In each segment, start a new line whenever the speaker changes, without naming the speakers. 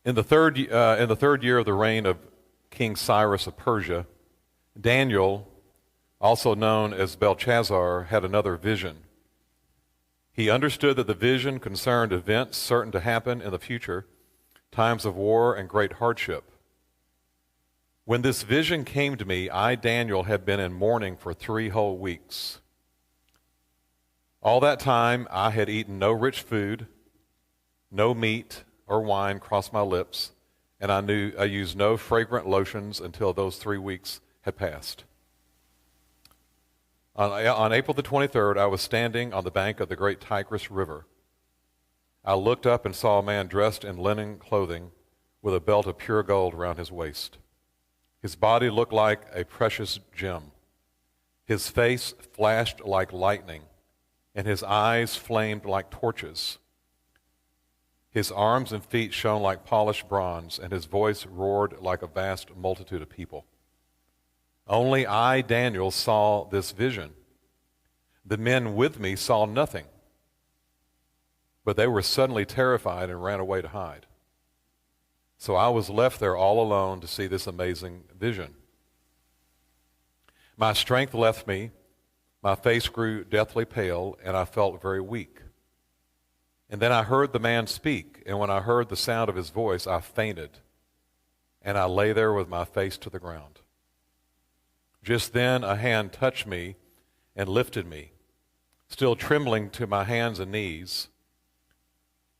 In the third year of the reign of King Cyrus of Persia, Daniel, also known as Belshazzar, had another vision. He understood that the vision concerned events certain to happen in the future, times of war and great hardship. When this vision came to me, I, Daniel, had been in mourning for 3 whole weeks. All that time I had eaten no rich food, no meat or wine crossed my lips, and I used no fragrant lotions until those 3 weeks had passed. On April the 23rd, I was standing on the bank of the great Tigris River. I looked up and saw a man dressed in linen clothing with a belt of pure gold around his waist. His body looked like a precious gem. His face flashed like lightning, and his eyes flamed like torches. His arms and feet shone like polished bronze, and his voice roared like a vast multitude of people. Only I, Daniel, saw this vision. The men with me saw nothing, but they were suddenly terrified and ran away to hide. So I was left there all alone to see this amazing vision. My strength left me, my face grew deathly pale, and I felt very weak. And then I heard the man speak, and when I heard the sound of his voice, I fainted, and I lay there with my face to the ground. Just then a hand touched me and lifted me, still trembling to my hands and knees.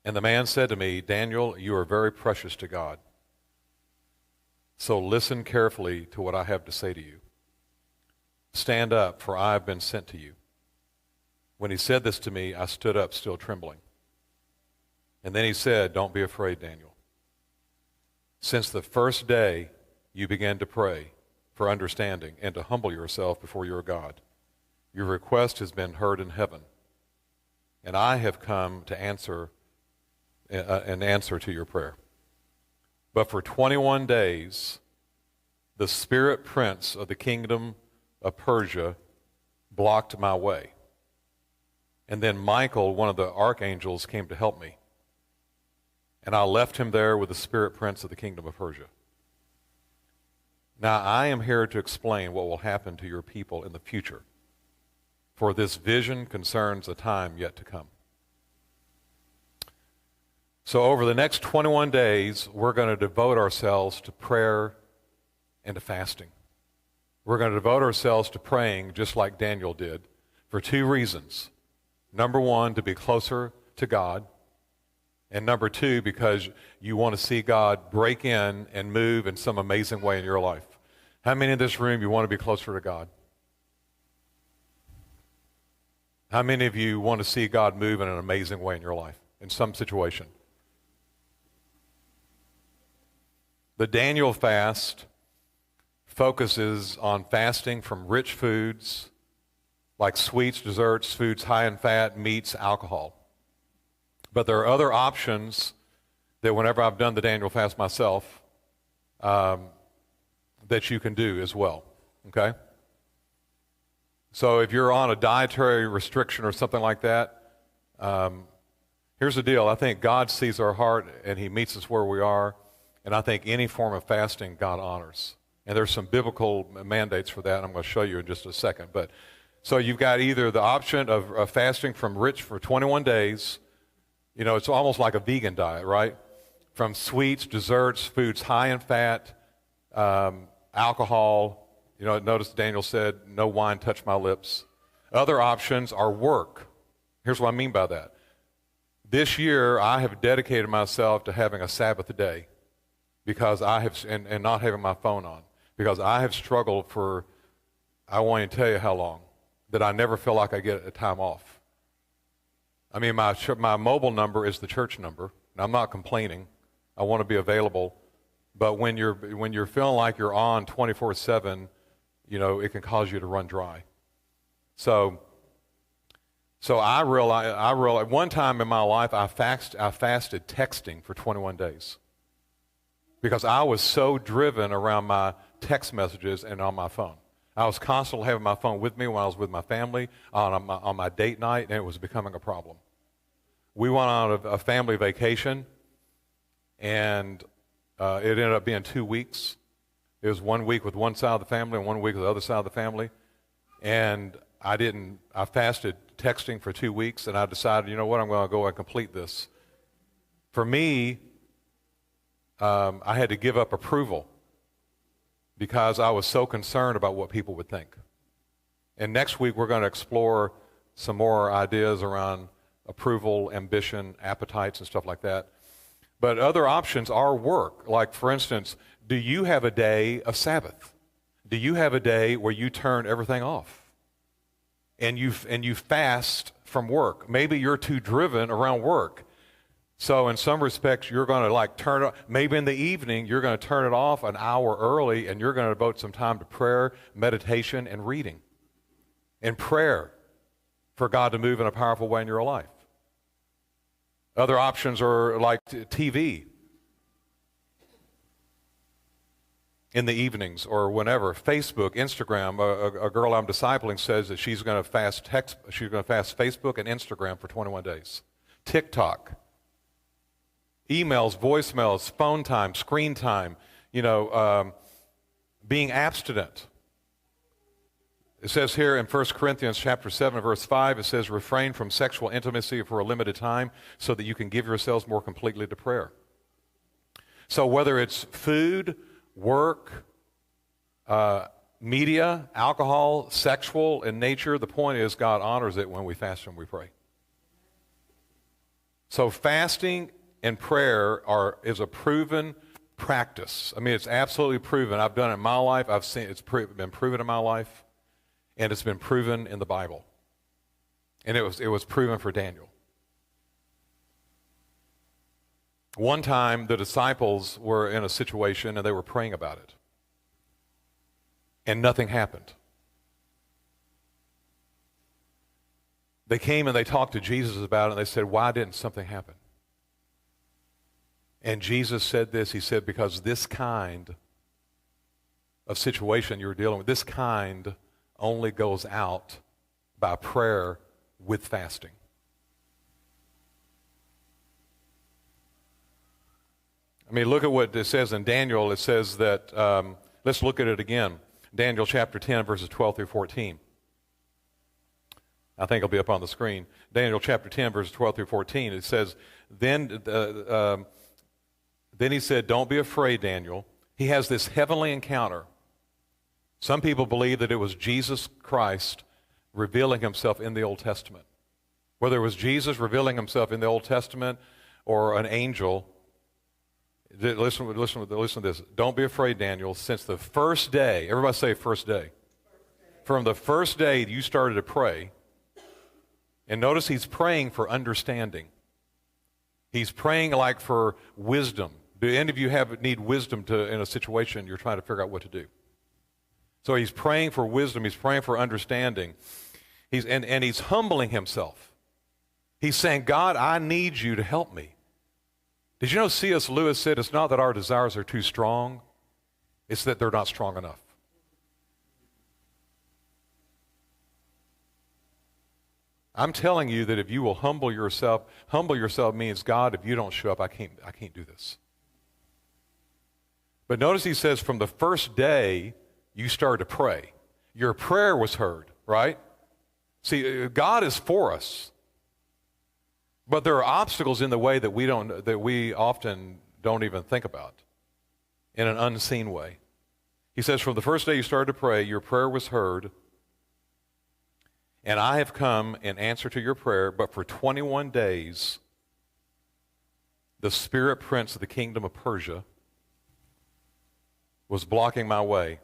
And the man said to me, Daniel, you are very precious to God. So listen carefully to what I have to say to you. Stand up, for I have been sent to you. When he said this to me, I stood up, still trembling. And then he said, don't be afraid, Daniel. Since the first day you began to pray for understanding and to humble yourself before your God, your request has been heard in heaven. And I have come to answer an answer to your prayer. But for 21 days, the spirit prince of the kingdom of Persia blocked my way. And then Michael, one of the archangels, came to help me. And I left him there with the spirit prince of the kingdom of Persia. Now I am here to explain what will happen to your people in the future, for this vision concerns a time yet to come. So over the next 21 days, we're going to devote ourselves to prayer and to fasting. We're going to devote ourselves to praying just like Daniel did for 2 reasons. Number 1, to be closer to God. And number 2, because you want to see God break in and move in some amazing way in your life. How many in this room you want to be closer to God? How many of you want to see God move in an amazing way in your life, in some situation? The Daniel fast focuses on fasting from rich foods like sweets, desserts, foods high in fat, meats, alcohol. But there are other options that whenever I've done the Daniel fast myself, that you can do as well, okay? So if you're on a dietary restriction or something like that, here's the deal. I think God sees our heart and he meets us where we are. And I think any form of fasting God honors. And there's some biblical mandates for that. I'm going to show you in just a second. But so you've got either the option of fasting from rich for 21 days. You know, it's almost like a vegan diet, right? From sweets, desserts, foods high in fat, alcohol. You know, notice Daniel said, no wine touched my lips. Other options are work. Here's what I mean by that. This year, I have dedicated myself to having a Sabbath day because I have, and not having my phone on, because I have struggled for, I won't even tell you how long, that I never feel like I get a time off. I mean, my mobile number is the church number, and I'm not complaining. I want to be available. But when you're feeling like you're on 24/7, you know, it can cause you to run dry. So I realized one time in my life I fasted texting for 21 days because I was so driven around my text messages and on my phone. I was constantly having my phone with me when I was with my family on my date night, and it was becoming a problem. We went on a family vacation, and it ended up being 2 weeks. It was 1 week with one side of the family and 1 week with the other side of the family. And I fasted texting for 2 weeks, and I decided, you know what, I'm going to go and complete this. For me, I had to give up approval because I was so concerned about what people would think. And next week, we're going to explore some more ideas around approval, ambition, appetites, and stuff like that. But other options are work. Like, for instance, do you have a day of Sabbath? Do you have a day where you turn everything off? And you fast from work? Maybe you're too driven around work. So in some respects, you're going to turn it, maybe in the evening, you're going to turn it off an hour early, and you're going to devote some time to prayer, meditation, and reading. And prayer for God to move in a powerful way in your life. Other options are like TV in the evenings or whenever. Facebook, Instagram. A girl I'm discipling says that she's going to fast Facebook and Instagram for 21 days. TikTok. Emails, voicemails, phone time, screen time, being abstinent. It says here in 1 Corinthians chapter 7, verse 5, it says, refrain from sexual intimacy for a limited time so that you can give yourselves more completely to prayer. So whether it's food, work, media, alcohol, sexual in nature, the point is God honors it when we fast and we pray. So fasting and prayer is a proven practice. I mean, it's absolutely proven. I've done it in my life. I've seen it's been proven in my life, and it's been proven in the Bible. And it was proven for Daniel. One time, the disciples were in a situation, and they were praying about it, and nothing happened. They came and they talked to Jesus about it, and they said, why didn't something happen? And Jesus said this, he said, because this kind of situation you're dealing with, this kind only goes out by prayer with fasting. I mean, look at what it says in Daniel. It says that, let's look at it again. Daniel chapter 10, verses 12 through 14. I think it'll be up on the screen. Daniel chapter 10, verses 12 through 14. It says, Then he said, don't be afraid, Daniel. He has this heavenly encounter. Some people believe that it was Jesus Christ revealing himself in the Old Testament. Whether it was Jesus revealing himself in the Old Testament or an angel, listen to this. Don't be afraid, Daniel. Since the first day, everybody say first day. From the first day you started to pray, and notice he's praying for understanding. He's praying like for wisdom. Do any of you need wisdom in a situation you're trying to figure out what to do? So he's praying for wisdom. He's praying for understanding. And he's humbling himself. He's saying, God, I need you to help me. Did you know C.S. Lewis said it's not that our desires are too strong, it's that they're not strong enough. I'm telling you that if you will humble yourself means, God, if you don't show up, I can't do this. But notice he says from the first day you started to pray, your prayer was heard, right? See, God is for us. But there are obstacles in the way that we often don't even think about in an unseen way. He says, from the first day you started to pray, your prayer was heard, and I have come in answer to your prayer, but for 21 days, the spirit prince of the kingdom of Persia was blocking my way,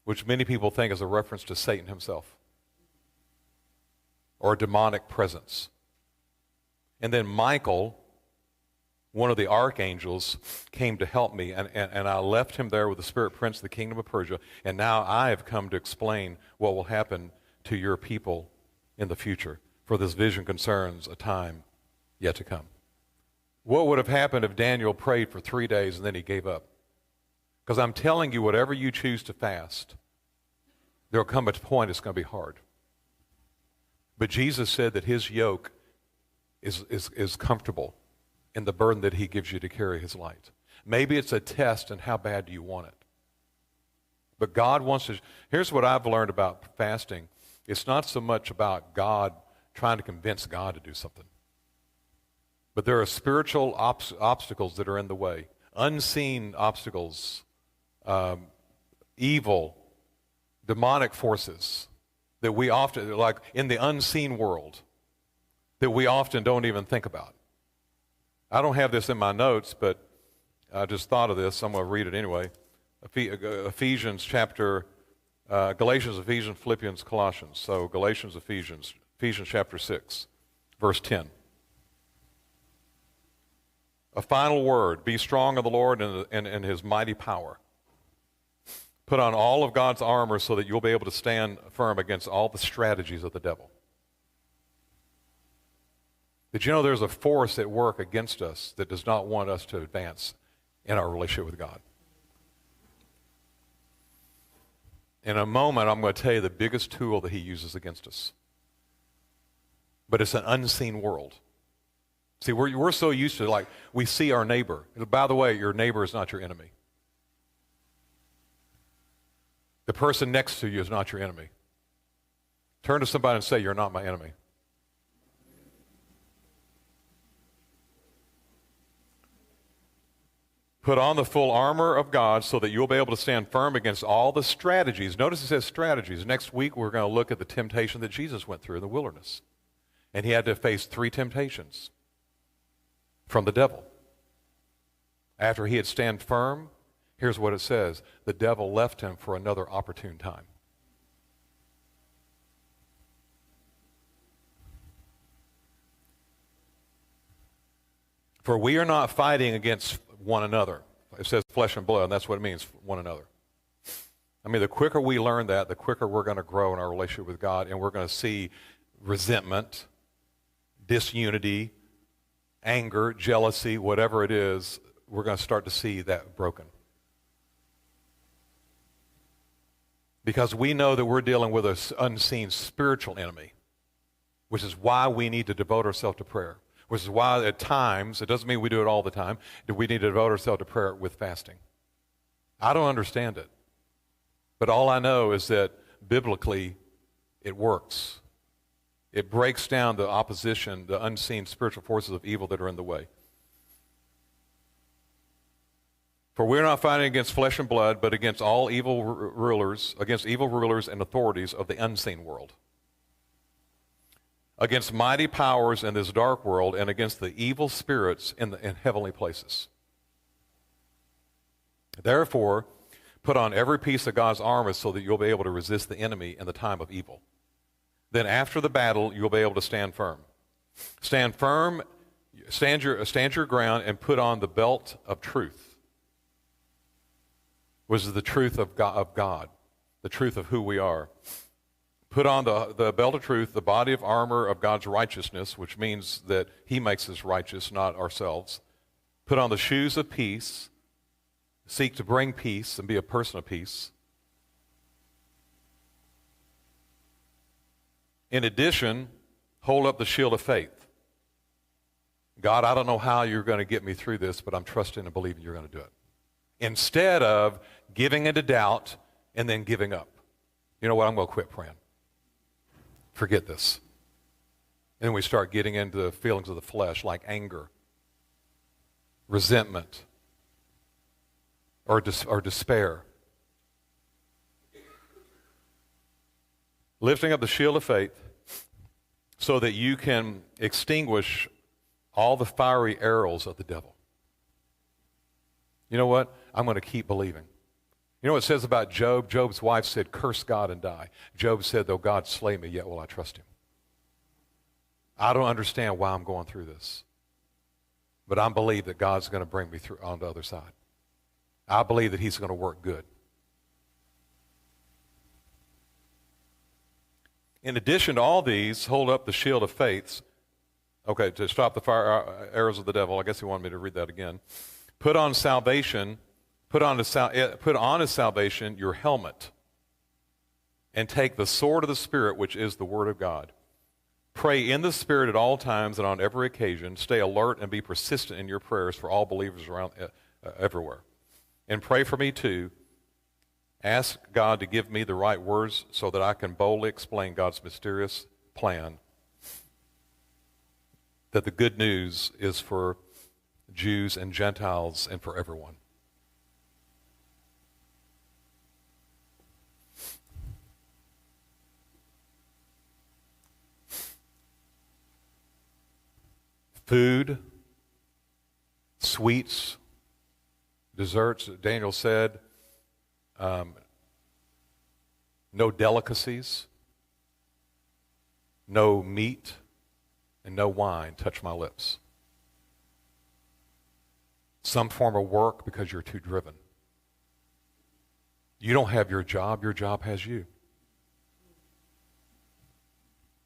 which many people think is a reference to Satan himself or a demonic presence. And then Michael, one of the archangels, came to help me, and I left him there with the spirit prince of the kingdom of Persia, and now I have come to explain what will happen to your people in the future, for this vision concerns a time yet to come. What would have happened if Daniel prayed for 3 days and then he gave up? Because I'm telling you, whatever you choose to fast, there will come a point it's going to be hard. But Jesus said that his yoke is comfortable in the burden that he gives you to carry his light. Maybe it's a test in how bad do you want it. But God wants to, here's what I've learned about fasting. It's not so much about God trying to convince God to do something. But there are spiritual obstacles that are in the way, unseen obstacles, evil, demonic forces that we often, like in the unseen world, that we often don't even think about. I don't have this in my notes, but I just thought of this. I'm going to read it anyway. Galatians, Ephesians, Philippians, Colossians. So Galatians, Ephesians chapter 6, verse 10. A final word, be strong in the Lord and in his mighty power. Put on all of God's armor so that you'll be able to stand firm against all the strategies of the devil. Did you know there's a force at work against us that does not want us to advance in our relationship with God? In a moment, I'm going to tell you the biggest tool that he uses against us. But it's an unseen world. See, we're so used to, like, we see our neighbor. By the way, your neighbor is not your enemy. The person next to you is not your enemy. Turn to somebody and say, you're not my enemy. Put on the full armor of God so that you'll be able to stand firm against all the strategies. Notice it says strategies. Next week, we're going to look at the temptation that Jesus went through in the wilderness. And he had to face 3 temptations from the devil. After he had stand firm, here's what it says. The devil left him for another opportune time. For we are not fighting against one another. It says flesh and blood, and that's what it means, one another. I mean, the quicker we learn that, the quicker we're going to grow in our relationship with God, and we're going to see resentment, disunity, anger, jealousy, whatever it is, we're going to start to see that broken. Because we know that we're dealing with an unseen spiritual enemy, which is why we need to devote ourselves to prayer. Which is why at times, it doesn't mean we do it all the time, that we need to devote ourselves to prayer with fasting. I don't understand it. But all I know is that biblically it works. It breaks down the opposition, the unseen spiritual forces of evil that are in the way. For we're not fighting against flesh and blood, but against all evil rulers, against evil rulers and authorities of the unseen world. Against mighty powers in this dark world, and against the evil spirits in heavenly places. Therefore, put on every piece of God's armor so that you'll be able to resist the enemy in the time of evil. Then after the battle, you'll be able to stand firm. Stand firm, stand your ground, and put on the belt of truth, which is the truth of God, the truth of who we are. Put on the belt of truth, the body of armor of God's righteousness, which means that he makes us righteous, not ourselves. Put on the shoes of peace. Seek to bring peace and be a person of peace. In addition, hold up the shield of faith. God, I don't know how you're going to get me through this, but I'm trusting and believing you're going to do it. Instead of giving into doubt and then giving up. You know what? I'm going to quit praying. Forget this. And then we start getting into the feelings of the flesh like anger, resentment, or despair. Lifting up the shield of faith so that you can extinguish all the fiery arrows of the devil. You know what? I'm going to keep believing. You know what it says about Job? Job's wife said, curse God and die. Job said, though God slay me, yet will I trust him. I don't understand why I'm going through this. But I believe that God's going to bring me through on the other side. I believe that he's going to work good. In addition to all these, hold up the shield of faith. Okay, to stop the fire arrows of the devil. I guess he wanted me to read that again. Put on salvation. Put on as salvation your helmet, and take the sword of the Spirit, which is the Word of God. Pray in the Spirit at all times and on every occasion. Stay alert and be persistent in your prayers for all believers around everywhere. And pray for me too. Ask God to give me the right words so that I can boldly explain God's mysterious plan, that the good news is for Jews and Gentiles and for everyone. Food, sweets, desserts, Daniel said, no delicacies, no meat, and no wine touch my lips. Some form of work because you're too driven. You don't have your job has you.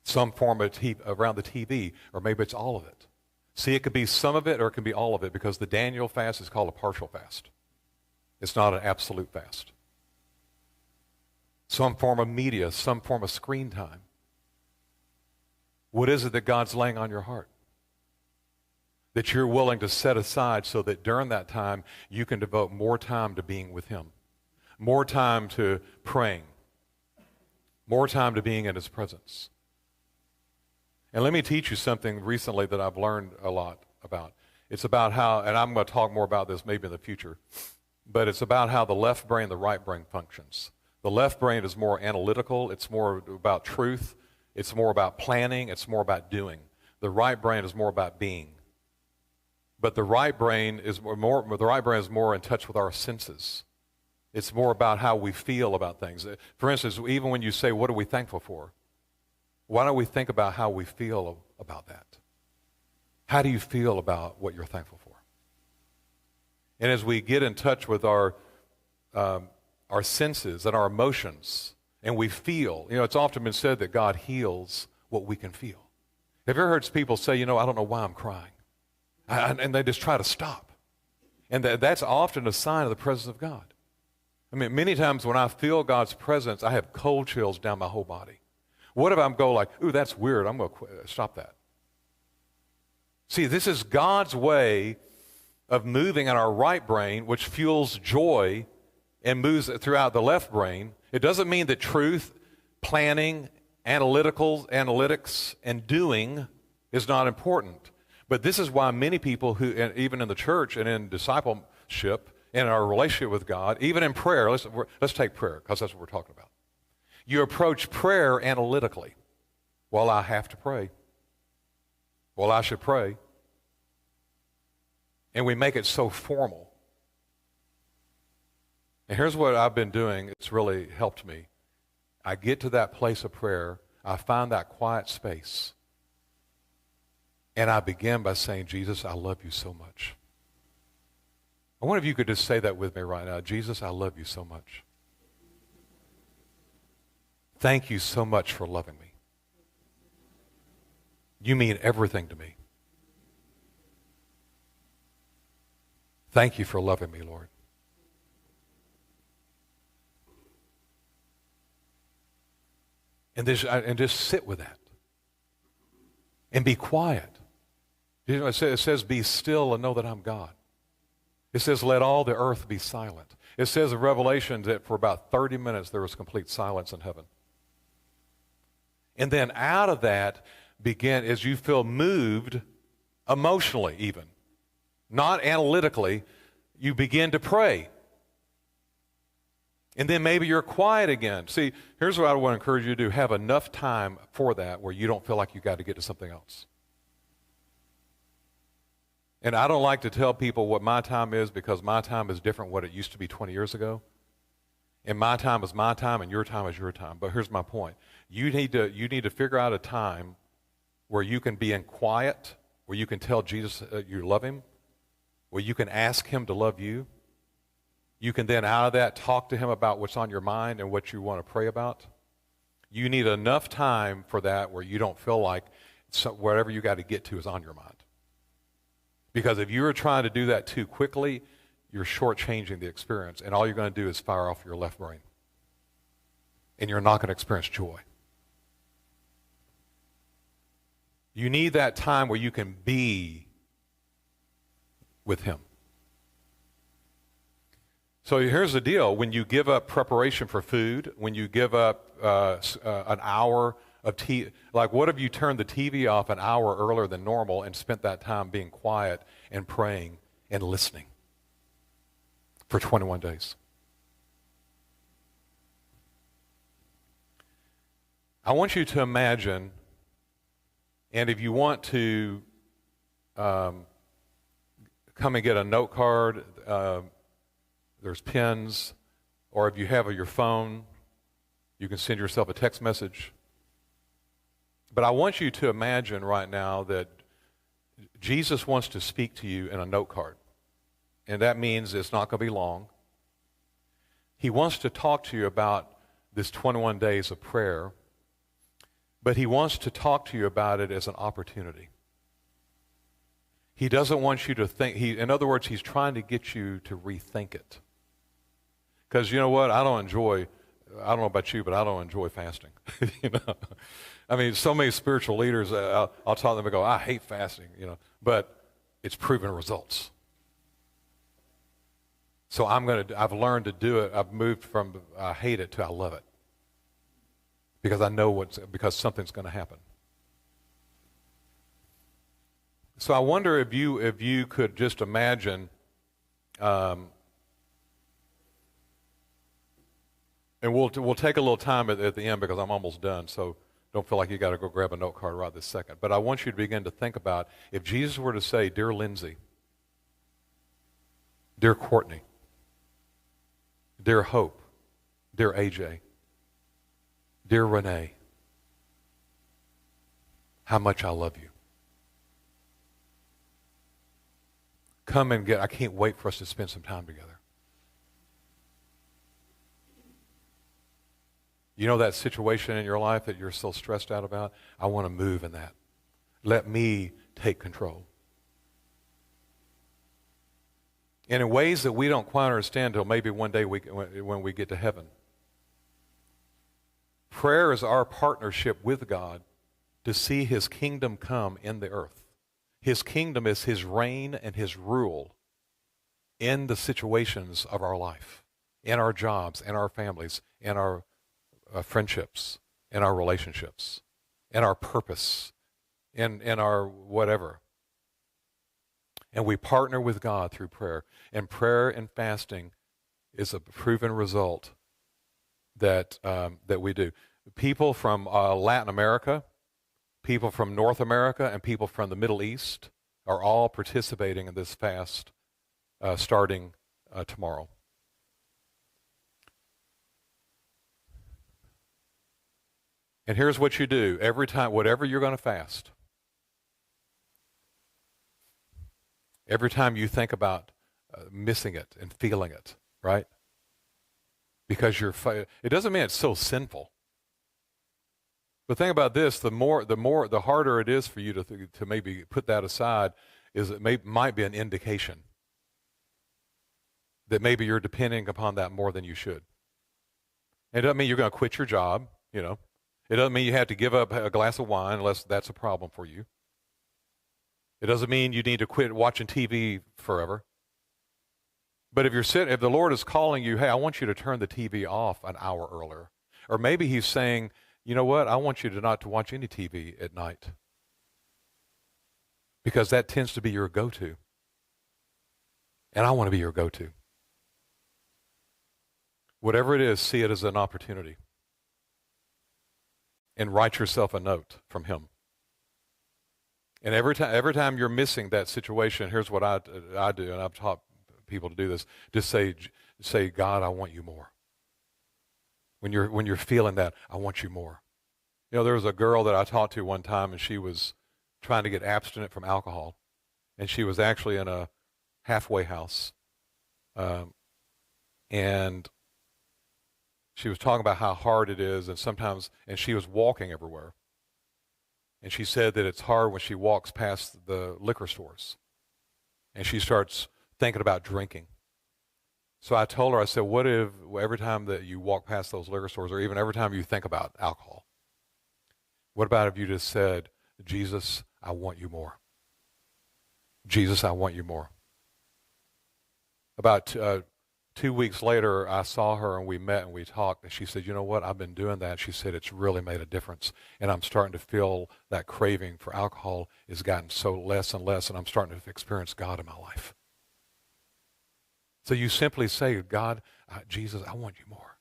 Some form of around the TV, or maybe it's all of it. See, it could be some of it or it can be all of it, because the Daniel fast is called a partial fast. It's not an absolute fast. Some form of media, some form of screen time. What is it that God's laying on your heart that you're willing to set aside so that during that time you can devote more time to being with Him, more time to praying, more time to being in His presence? And let me teach you something recently that I've learned a lot about. It's about how, and I'm going to talk more about this maybe in the future, but it's about how the left brain and the right brain functions. The left brain is more analytical. It's more about truth. It's more about planning. It's more about doing. The right brain is more about being. But the right brain is more in touch with our senses. It's more about how we feel about things. For instance, even when you say, what are we thankful for? Why don't we think about how we feel about that? How do you feel about what you're thankful for? And as we get in touch with our senses and our emotions, and we feel, it's often been said that God heals what we can feel. Have you ever heard people say, I don't know why I'm crying? And they just try to stop. And that's often a sign of the presence of God. I mean, many times when I feel God's presence, I have cold chills down my whole body. What if I'm go like, ooh, that's weird, I'm going to stop that. See, this is God's way of moving in our right brain, which fuels joy and moves throughout the left brain. It doesn't mean that truth, planning, analytics, and doing is not important. But this is why many people who, and even in the church and in discipleship, and in our relationship with God, even in prayer, let's take prayer, because that's what we're talking about. You approach prayer analytically. Well, I have to pray. Well, I should pray. And we make it so formal. And here's what I've been doing. It's really helped me. I get to that place of prayer. I find that quiet space. And I begin by saying, Jesus, I love you so much. I wonder if you could just say that with me right now. Jesus, I love you so much. Thank you so much for loving me. You mean everything to me. Thank you for loving me, Lord. And just sit with that. And be quiet. It says, be still and know that I'm God. It says, let all the earth be silent. It says in Revelation that for about 30 minutes there was complete silence in heaven. And then out of that begin, as you feel moved, emotionally even, not analytically, you begin to pray. And then maybe you're quiet again. See, here's what I want to encourage you to do. Have enough time for that where you don't feel like you've got to get to something else. And I don't like to tell people what my time is, because my time is different what it used to be 20 years ago. And my time is my time and your time is your time. But here's my point. You need to figure out a time where you can be in quiet, where you can tell Jesus you love him, where you can ask him to love you. You can then out of that talk to him about what's on your mind and what you want to pray about. You need enough time for that where you don't feel like whatever you got to get to is on your mind. Because if you're trying to do that too quickly, you're shortchanging the experience, and all you're going to do is fire off your left brain. And you're not going to experience joy. You need that time where you can be with him. So here's the deal. When you give up preparation for food, when you give up an hour of TV, like what if you turned the TV off an hour earlier than normal and spent that time being quiet and praying and listening for 21 days? I want you to imagine, and if you want to come and get a note card, there's pens, or if you have your phone, you can send yourself a text message. But I want you to imagine right now that Jesus wants to speak to you in a note card. And that means it's not going to be long. He wants to talk to you about this 21 days of prayer, but he wants to talk to you about it as an opportunity. He doesn't want you to think, in other words, he's trying to get you to rethink it. Because you know what? I don't know about you, but I don't enjoy fasting. You know, I mean, so many spiritual leaders, I'll tell them, I go, I hate fasting, you know, but it's proven results. So I've learned to do it. I've moved from I hate it to I love it. Because I know because something's going to happen. So I wonder if you could just imagine, and we'll take a little time at the end because I'm almost done, so don't feel like you got to go grab a note card right this second. But I want you to begin to think about if Jesus were to say, "Dear Lindsay, dear Courtney, dear Hope, dear AJ, dear Renee, how much I love you. Come and I can't wait for us to spend some time together." You know that situation in your life that you're so stressed out about? I want to move in that. Let me take control. And in ways that we don't quite understand until maybe one day when we get to heaven. Prayer is our partnership with God to see his kingdom come in the earth. His kingdom is his reign and his rule in the situations of our life, in our jobs, in our families, in our friendships, in our relationships, in our purpose, in our whatever. And we partner with God through prayer. And prayer and fasting is a proven result that we do. People from Latin America, people from North America, and people from the Middle East are all participating in this fast starting tomorrow. And here's what you do. Every time, whatever you're going to fast, every time you think about missing it and feeling it, right? Because it doesn't mean it's so sinful. But think about this: the harder it is for you to maybe put that aside, is it might be an indication that maybe you're depending upon that more than you should. It doesn't mean you're going to quit your job, you know. It doesn't mean you have to give up a glass of wine unless that's a problem for you. It doesn't mean you need to quit watching TV forever. But if the Lord is calling you, hey, I want you to turn the TV off an hour earlier. Or maybe he's saying, you know what, I want you not to watch any TV at night. Because that tends to be your go-to. And I want to be your go-to. Whatever it is, see it as an opportunity. And write yourself a note from him. And every time you're missing that situation, here's what I do, and I've taught people to do this. Just say, God, I want you more. When you're feeling that, I want you more. You know, there was a girl that I talked to one time, and she was trying to get abstinent from alcohol, and she was actually in a halfway house, and she was talking about how hard it is, and she was walking everywhere. And she said that it's hard when she walks past the liquor stores. And she starts thinking about drinking. So I told her, I said, what if every time that you walk past those liquor stores, or even every time you think about alcohol, what about if you just said, Jesus, I want you more. Jesus, I want you more. About 2 weeks later, I saw her and we met and we talked. And she said, you know what, I've been doing that. She said, it's really made a difference. And I'm starting to feel that craving for alcohol has gotten so less and less. And I'm starting to experience God in my life. So you simply say, God, Jesus, I want you more.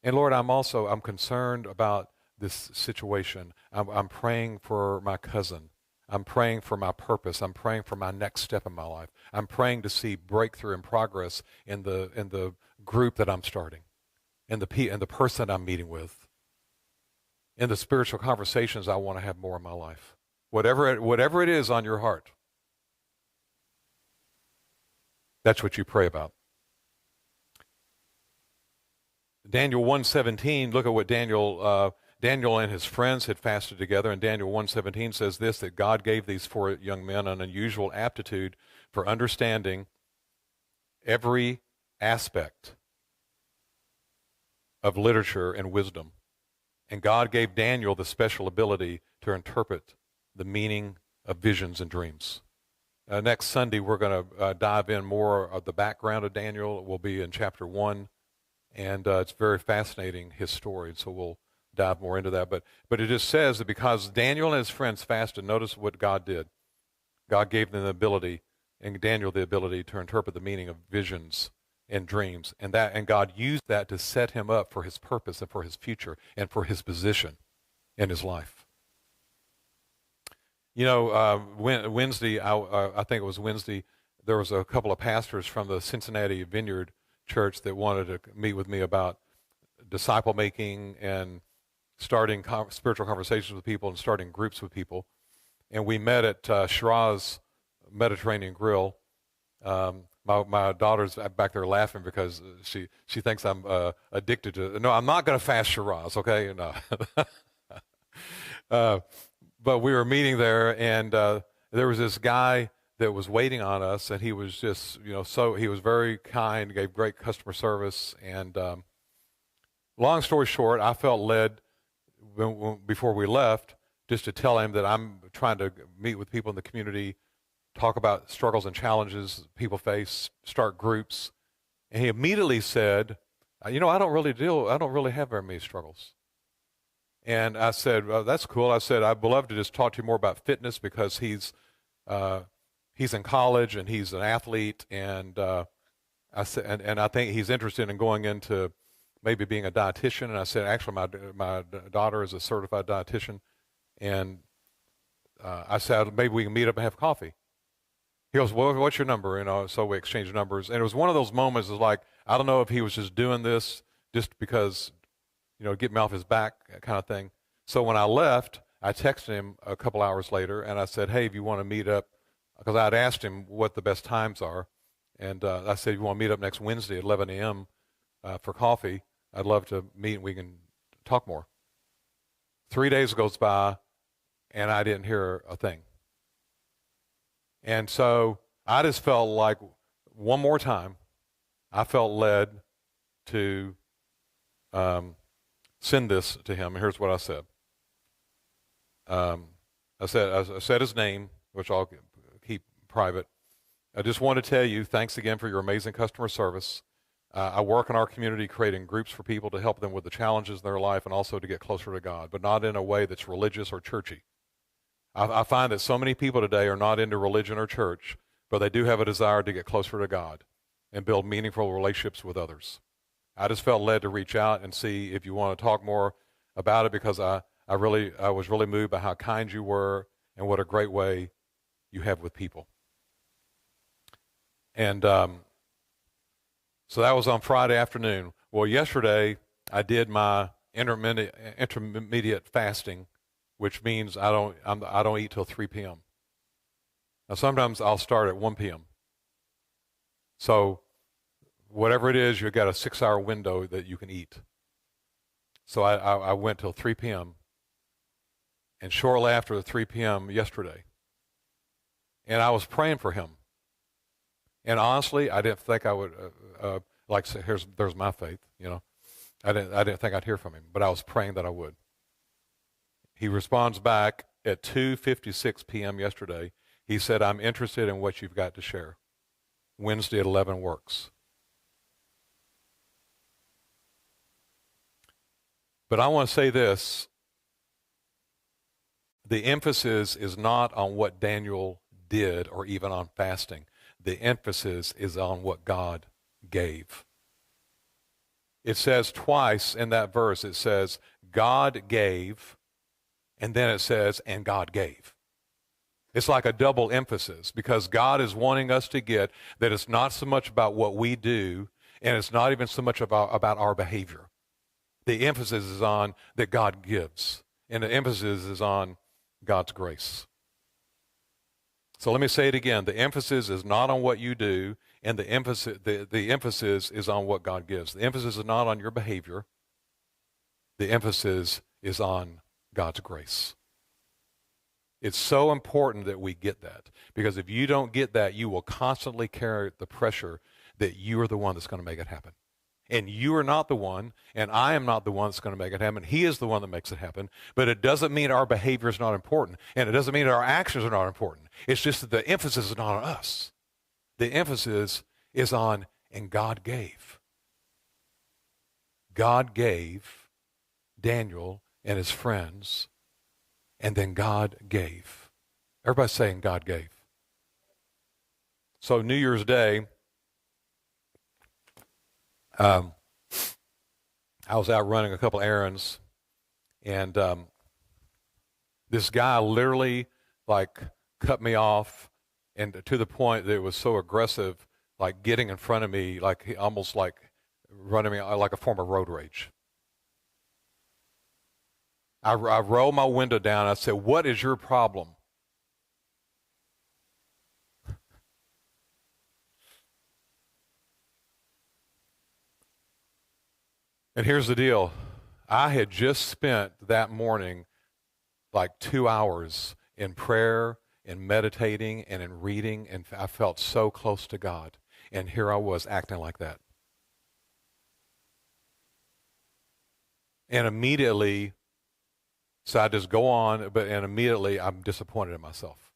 And Lord, I'm concerned about this situation. I'm praying for my cousin. I'm praying for my purpose. I'm praying for my next step in my life. I'm praying to see breakthrough and progress in the group that I'm starting, in the person I'm meeting with, in the spiritual conversations I want to have more in my life. Whatever it is on your heart, that's what you pray about. Daniel 1:17, look at what Daniel and his friends had fasted together, and Daniel 1:17 says this, that God gave these 4 young men an unusual aptitude for understanding every aspect of literature and wisdom. And God gave Daniel the special ability to interpret the meaning of visions and dreams. Next Sunday, we're going to dive in more of the background of Daniel. We'll be in chapter 1, and it's very fascinating, his story, so we'll dive more into that. But it just says that because Daniel and his friends fasted, notice what God did. God gave them the ability, and Daniel the ability to interpret the meaning of visions and dreams, and God used that to set him up for his purpose and for his future and for his position in his life. You know, Wednesday, I think it was Wednesday, there was a couple of pastors from the Cincinnati Vineyard Church that wanted to meet with me about disciple making and starting spiritual conversations with people and starting groups with people. And we met at Shiraz Mediterranean Grill. My daughter's back there laughing because she thinks I'm addicted to. No, I'm not going to fast Shiraz, okay? No. But we were meeting there, and there was this guy that was waiting on us, and he was just, he was very kind, gave great customer service. And long story short, I felt led before we left just to tell him that I'm trying to meet with people in the community, talk about struggles and challenges people face, start groups. And he immediately said, I don't really have very many struggles. And I said, well, that's cool. I said, I'd love to just talk to you more about fitness because he's in college and he's an athlete. And I said, and I think he's interested in going into maybe being a dietitian. And I said, actually, my daughter is a certified dietitian. And I said, maybe we can meet up and have coffee. He goes, well, what's your number? So we exchanged numbers. And it was one of those moments of like, I don't know if he was just doing this just because, get me off his back kind of thing. So when I left, I texted him a couple hours later, and I said, hey, if you want to meet up, because I'd asked him what the best times are. And I said, if you want to meet up next Wednesday at 11 a.m. For coffee, I'd love to meet and we can talk more. 3 days goes by, and I didn't hear a thing. And so I just felt like one more time, I felt led to send this to him. And here's what I said. I said his name, which I'll keep private. I just want to tell you, thanks again for your amazing customer service. I work in our community creating groups for people to help them with the challenges in their life and also to get closer to God, but not in a way that's religious or churchy. I find that so many people today are not into religion or church, but they do have a desire to get closer to God and build meaningful relationships with others. I just felt led to reach out and see if you want to talk more about it because I was really moved by how kind you were and what a great way you have with people. And so that was on Friday afternoon. Well, yesterday I did my intermediate fasting, which means I don't eat till 3 p.m. Now sometimes I'll start at 1 p.m. So whatever it is, you've got a 6-hour window that you can eat. So I went till 3 p.m. and shortly after the 3 p.m. yesterday, and I was praying for him. And honestly, I didn't think I would say, there's my faith, I didn't think I'd hear from him, but I was praying that I would. He responds back at 2:56 p.m. yesterday. He said, I'm interested in what you've got to share. Wednesday at 11 works. But I want to say this. The emphasis is not on what Daniel did or even on fasting. The emphasis is on what God gave. It says twice in that verse, it says, God gave, and then it says, and God gave. It's like a double emphasis because God is wanting us to get that it's not so much about what we do, and it's not even so much about our behavior. The emphasis is on that God gives, and the emphasis is on God's grace. So let me say it again. The emphasis is not on what you do, and the emphasis is on what God gives. The emphasis is not on your behavior. The emphasis is on God's grace. It's so important that we get that, because if you don't get that, you will constantly carry the pressure that you are the one that's going to make it happen. And you are not the one, and I am not the one that's going to make it happen. He is the one that makes it happen. But it doesn't mean our behavior is not important, and it doesn't mean our actions are not important. It's just that the emphasis is not on us. The emphasis is on, and God gave. God gave Daniel and his friends, and then God gave. Everybody's saying God gave. So New Year's Day, I was out running a couple errands, and this guy literally cut me off, and to the point that it was so aggressive, like getting in front of me, almost like running me like a form of road rage. I rolled my window down, and I said, "What is your problem?" And here's the deal. I had just spent that morning 2 hours in prayer, in meditating, and in reading, and I felt so close to God. And here I was acting like that. And immediately, so I just go on, and immediately I'm disappointed in myself.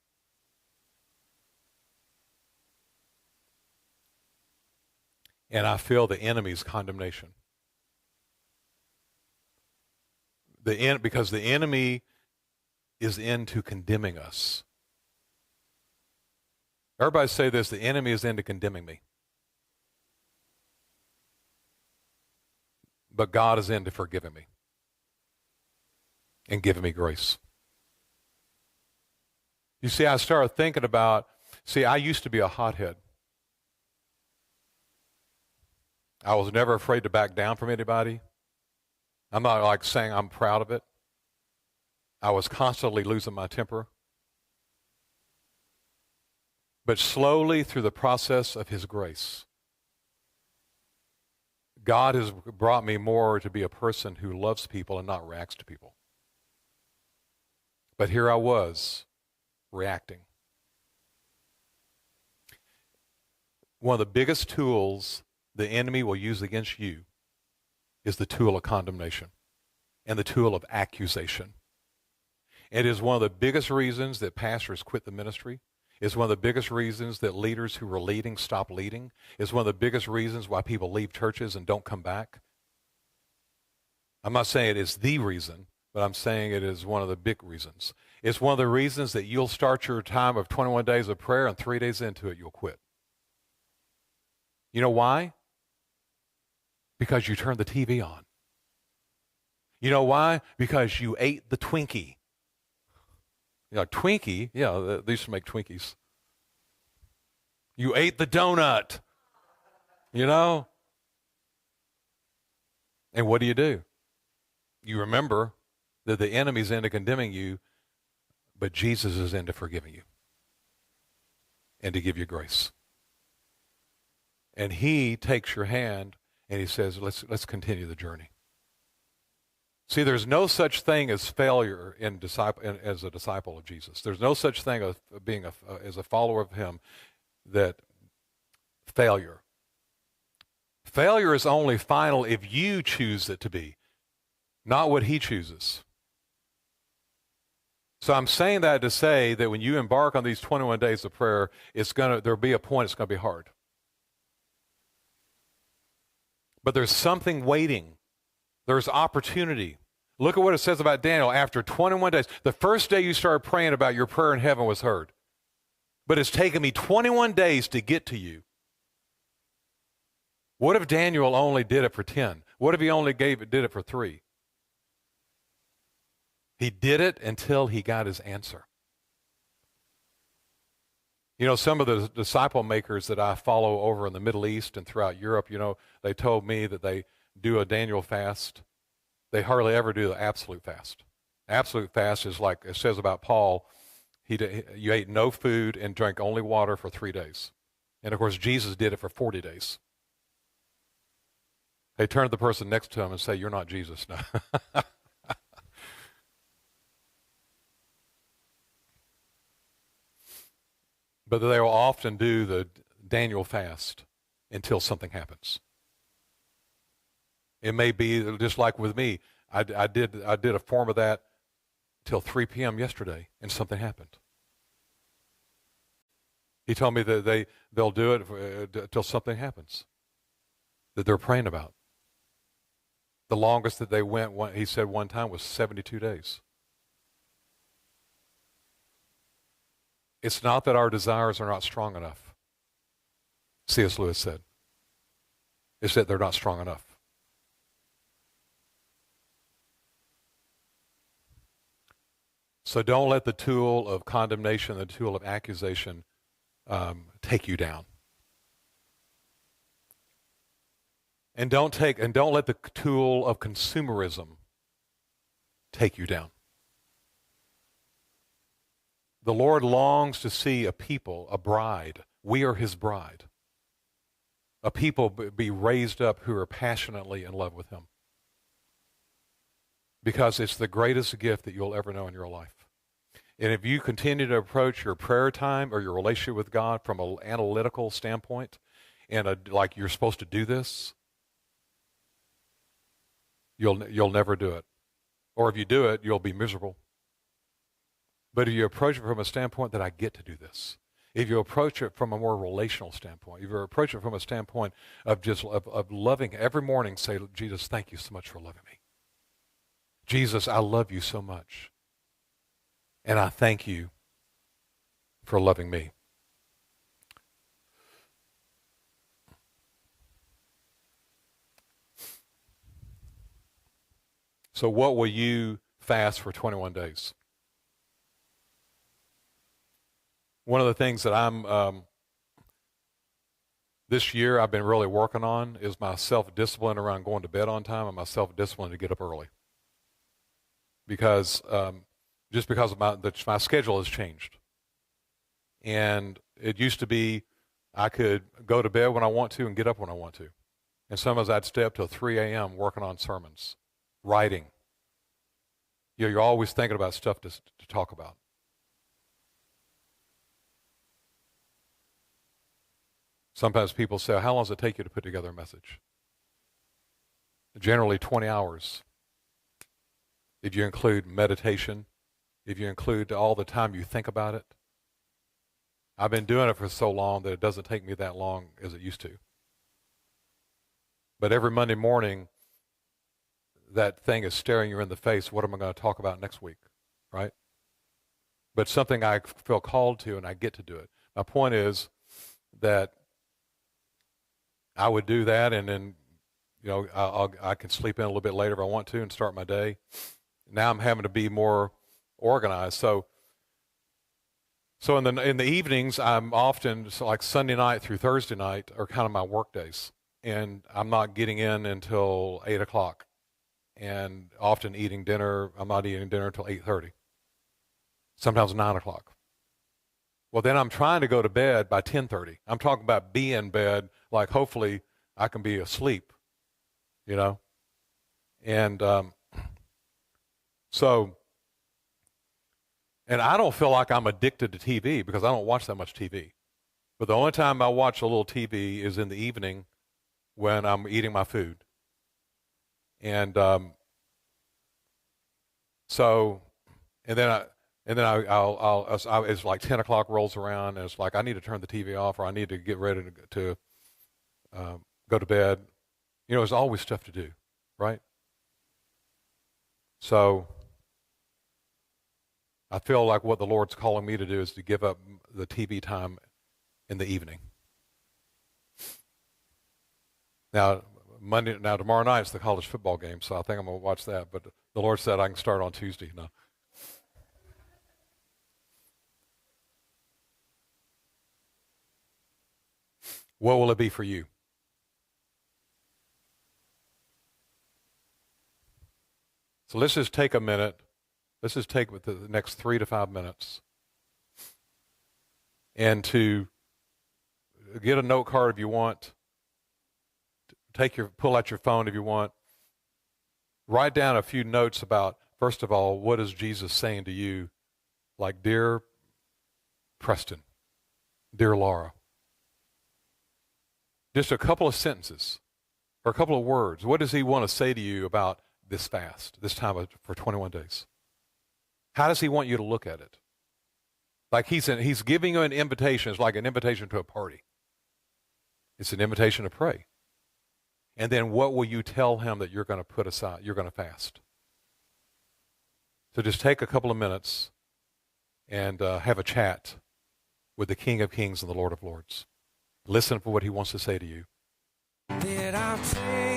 And I feel the enemy's condemnation. Because the enemy is into condemning us. Everybody say this, the enemy is into condemning me. But God is into forgiving me and giving me grace. You see, I started thinking about, I used to be a hothead. I was never afraid to back down from anybody. I'm not saying I'm proud of it. I was constantly losing my temper. But slowly through the process of His grace, God has brought me more to be a person who loves people and not reacts to people. But here I was, reacting. One of the biggest tools the enemy will use against you is the tool of condemnation and the tool of accusation. It is one of the biggest reasons that pastors quit the ministry. It's one of the biggest reasons that leaders who were leading stop leading. It's one of the biggest reasons why people leave churches and don't come back. I'm not saying it is the reason, but I'm saying it is one of the big reasons. It's one of the reasons that you'll start your time of 21 days of prayer, and 3 days into it, you'll quit. You know why? Because you turned the TV on. You know why? Because you ate the Twinkie. Twinkie, they used to make Twinkies. You ate the donut, And what do? You remember that the enemy's into condemning you, but Jesus is into forgiving you and to give you grace. And He takes your hand and He says, let's continue the journey. See, there's no such thing as failure as a disciple of Jesus. There's no such thing as being as a follower of Him that failure. Failure is only final if you choose it to be, not what He chooses. So I'm saying that to say that when you embark on these 21 days of prayer, there'll be a point it's going to be hard. But there's something waiting. There's opportunity. Look at what it says about Daniel. After 21 days, the first day you started praying about your prayer in heaven was heard. But it's taken me 21 days to get to you. What if Daniel only did it for 10? What if he only did it for 3? He did it until he got his answer. You know, some of the disciple makers that I follow over in the Middle East and throughout Europe, you know, they told me that they do a Daniel fast. They hardly ever do the absolute fast. Absolute fast is like it says about Paul, you ate no food and drank only water for 3 days. And of course, Jesus did it for 40 days. They turn to the person next to him and say, "You're not Jesus." No. But they will often do the Daniel fast until something happens. It may be just like with me. I did a form of that till 3 p.m. yesterday, and something happened. He told me that they'll do it until something happens that they're praying about. The longest that they went, he said one time, was 72 days. It's not that our desires are not strong enough, C.S. Lewis said. It's that they're not strong enough. So don't let the tool of condemnation, the tool of accusation, take you down. And don't let the tool of consumerism take you down. The Lord longs to see a people, a bride. We are his bride. A people be raised up who are passionately in love with him. Because it's the greatest gift that you'll ever know in your life. And if you continue to approach your prayer time or your relationship with God from an analytical standpoint, and like you're supposed to do this, you'll never do it. Or if you do it, you'll be miserable. But if you approach it from a standpoint that I get to do this, if you approach it from a more relational standpoint, if you approach it from a standpoint of just of loving every morning, say, "Jesus, thank you so much for loving me. Jesus, I love you so much. And I thank you for loving me." So what will you fast for 21 days? One of the things that this year I've been really working on is my self-discipline around going to bed on time and my self-discipline to get up early. Because just because of my schedule has changed. And it used to be I could go to bed when I want to and get up when I want to. And sometimes I'd stay up till 3 a.m. working on sermons, writing. You know, you're always thinking about stuff to talk about. Sometimes people say, "How long does it take you to put together a message?" Generally 20 hours. If you include meditation, if you include all the time you think about it. I've been doing it for so long that it doesn't take me that long as it used to. But every Monday morning, that thing is staring you in the face. What am I going to talk about next week, right? But something I feel called to, and I get to do it. My point is that I would do that, and then, you know, I can sleep in a little bit later if I want to and start my day. Now I'm having to be more organized. So in the evenings, I'm often, like Sunday night through Thursday night are kind of my work days, and I'm not getting in until 8 o'clock, and often eating dinner. I'm not eating dinner until 8:30. Sometimes 9 o'clock. Well, then I'm trying to go to bed by 10:30. I'm talking about be in bed, like hopefully I can be asleep, you know? And and I don't feel like I'm addicted to TV because I don't watch that much TV. But the only time I watch a little TV is in the evening when I'm eating my food. And and then And then it's like 10 o'clock rolls around, and it's like I need to turn the TV off, or I need to get ready to go to bed. You know, there's always stuff to do, right? So I feel like what the Lord's calling me to do is to give up the TV time in the evening. Now, tomorrow night is the college football game, so I think I'm going to watch that. But the Lord said I can start on Tuesday. No. What will it be for you? So let's just take a minute. Let's just take the next 3 to 5 minutes and to get a note card if you want. Pull out your phone if you want. Write down a few notes about, first of all, what is Jesus saying to you? Like, dear Preston, dear Laura. Just a couple of sentences or a couple of words. What does he want to say to you about this fast, this time for 21 days? How does he want you to look at it? Like he's giving you an invitation. It's like an invitation to a party. It's an invitation to pray. And then what will you tell him that you're going to put aside, you're going to fast? So just take a couple of minutes and have a chat with the King of Kings and the Lord of Lords. Listen for what he wants to say to you. Did I pray?